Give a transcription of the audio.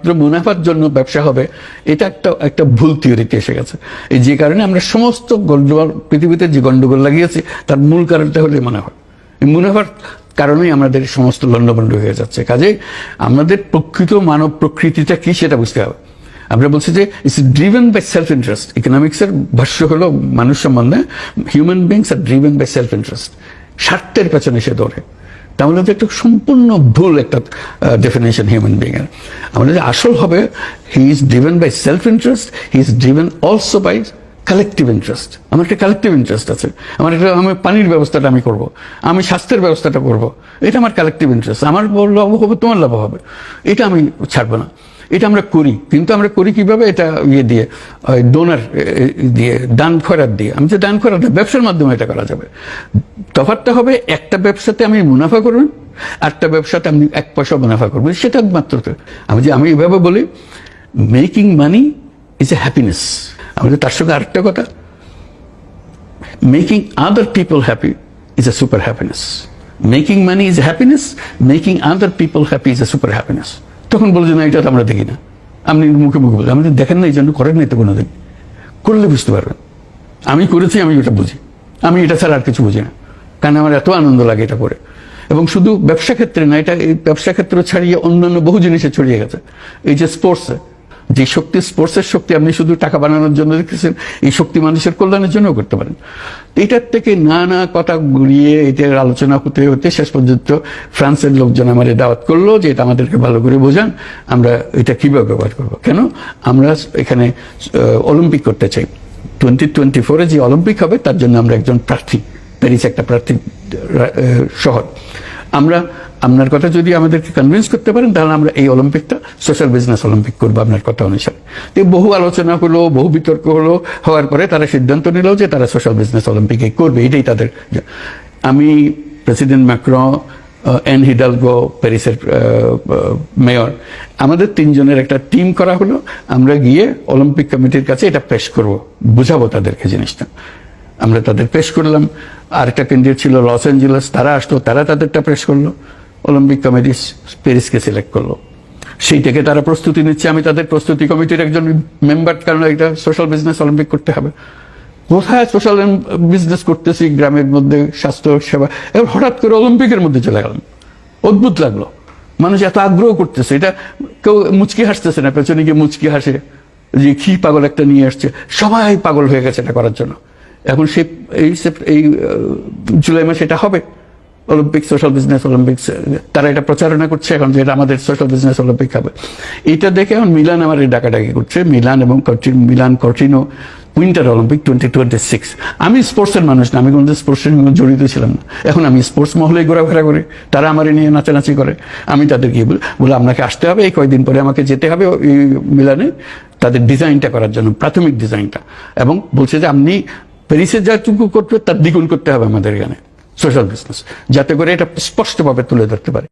শুধুমাত্র মুনাফার জন্য ব্যবসা হবে, এটা একটা ভুল থিওরিতে এসে গেছে। এই যে কারণে আমরা সমস্ত গন্ডগোল, পৃথিবীতে যে গন্ডগোল লাগিয়েছি তার মূল কারণটা হলো মুনাফা। এই মুনাফার কারণেই আমাদের সমস্ত লন্ডভন্ড হয়ে যাচ্ছে। কাজেই আমাদের প্রকৃত মানব প্রকৃতিটা কি সেটা বুঝতে হবে। আমরা বলছি যে it's driven by self interest. ইকোনমিক্সের ভাষ্য হলো মানুষ সম্বন্ধে human beings are driven by self interest, স্বার্থের পেছনে সে দৌড়ে। তাহলে তো একটা সম্পূর্ণ ভুল একটা ডেফিনেশন হিউম্যান বিং এর। আমাদের আসল হবে he is driven by self interest, he is driven also by collective interest. আমার একটা কালেকটিভ ইন্টারেস্ট আছে, আমার পানির ব্যবস্থাটা আমি করব, আমি স্বাস্থ্যের ব্যবস্থাটা করব, এটা আমার কালেকটিভ ইন্টারেস্ট। আমার লাভ হবে, তোমার লাভ হবে, এটা আমি ছাড়বো না। এটা আমরা করি, কিন্তু আমরা করি কিভাবে? এটা ইয়ে দিয়ে, ডোনার দিয়ে, দান খয়রাত দিয়ে। আমি যে দান খয়রাত ব্যবসার মাধ্যমে এটা করা যাবে। তফাৎটা হবে একটা ব্যবসাতে আমি মুনাফা করবেন, আরেকটা ব্যবসাতে আমি 1 পয়সা মুনাফা করবো, সেটা মাত্র। আমি এভাবে বলি, making money is a happiness. আমাদের তার সঙ্গে আরেকটা কথা, making other people happy is a super happiness. Making money is happiness, making other people happy is a super happiness. তখন বলছে না, এটা তো আমরা দেখি না। আপনি মুখে মুখে বলছেন, আমাদের দেখেন না, এই জন্য করেন নাই তো কোনোদিন। করলে বুঝতে পারবেন। আমি করেছি, আমি ওটা বুঝি। আমি এটা ছাড়া আর কিছু বুঝি না, কারণ আমার এত আনন্দ লাগে এটা করে। এবং শুধু ব্যবসা ক্ষেত্রে না, এটা এই ব্যবসা ক্ষেত্র ছাড়িয়ে অন্যান্য বহু জিনিসে ছড়িয়ে গেছে। এই যে স্পোর্টসে যে শক্তি, স্পোর্টসের শক্তি আপনি শুধু টাকা বানানোর জন্য দেখতেছেন, এই শক্তি মানুষের কল্যাণের জন্য করতে পারেন। এটার থেকে নানা কথা ঘুরিয়ে এটার আলোচনা হতে হতে শেষ পর্যন্ত ফ্রান্সের লোকজন আমার দাওয়াত করলো যে এটা আমাদেরকে ভালো করে বোঝান, আমরা এটা কিভাবে ব্যবহার করবো। কেন আমরা এখানে অলিম্পিক করতে চাই, 2024 যে অলিম্পিক হবে তার জন্য আমরা একজন প্রার্থী, প্যারিস একটা প্রার্থী শহর। আপনার কথা যদি আমাদেরকে কনভিন্স করতে পারেন, তাহলে আমরা এই অলিম্পিকটা সোশ্যাল বিজনেস অলিম্পিক করবো আপনার কথা অনুসারে। বহু আলোচনা হলো, বহু বিতর্ক হলো, হওয়ার পরে তারা সিদ্ধান্ত নিল যে তারা সোশ্যাল বিজনেস অলিম্পিকে করবে, এটাই তাদের। আমি, প্রেসিডেন্ট ম্যাক্রন, এন হিডালগো প্যারিসের মেয়র, আমাদের 3 জনের একটা টিম করা হলো। আমরা গিয়ে অলিম্পিক কমিটির কাছে এটা পেশ করব, বুঝাবো তাদেরকে জিনিসটা। আমরা তাদের পেশ করলাম। আরেকটা ক্যান্ডিডেট ছিল লস অ্যাঞ্জেলেস, তারা আসলো, তারা তাদেরটা পেশ করলো। অলিম্পিক কমিটি প্যারিসকে সিলেক্ট করলো। সেইটাকে তারা প্রস্তুতি নিচ্ছে, আমি তাদের প্রস্তুতি কমিটির একজন মেম্বার, কারণ এটা সোশ্যাল বিজনেস অলিম্পিক করতে হবে। কোথায় সোশ্যাল বিজনেস করতেছি, গ্রামের মধ্যে স্বাস্থ্য সেবা, এবার হঠাৎ করে অলিম্পিকের মধ্যে চলে গেলাম। অদ্ভুত লাগলো, মানুষ এত আগ্রহ করতেছে, এটা কেউ মুচকি হাসতেছে না, পেছনে গিয়ে মুচকি হাসে যে কি পাগল একটা নিয়ে আসছে। সবাই পাগল হয়ে গেছে এটা করার জন্য। এখন এই জুলাই মাসে এটা হবে অলিম্পিক, সোশ্যাল বিজনেস অলিম্পিক্স। তারা এটা প্রচারণা করছে এখন যে এটা আমাদের সোশ্যাল বিজনেস অলিম্পিক হবে। এটা দেখে এখন মিলান আমার ডাকাডাকি করছে, মিলান এবং মিলান কর্টিনো উইন্টার অলিম্পিক 2026। আমি স্পোর্টসের মানুষ না, আমি কোনো স্পোর্টসের সঙ্গে জড়িত ছিলাম না। এখন আমি স্পোর্টস মহলেই ঘোরাফেরা করি, তারা আমার নিয়ে নাচানাচি করে। আমি তাদেরকে বলে আপনাকে আসতে হবে, এই কয়েকদিন পরে আমাকে যেতে হবে এই মিলানে তাদের ডিজাইনটা করার জন্য, প্রাথমিক ডিজাইনটা। এবং বলছে যে আপনি প্যারিসে যাটুকু করতে তার দ্বিগুণ করতে হবে আমাদের এখানে সোশ্যাল বিজনেস, যাতে করে এটা স্পষ্টভাবে তুলে ধরতে পারে।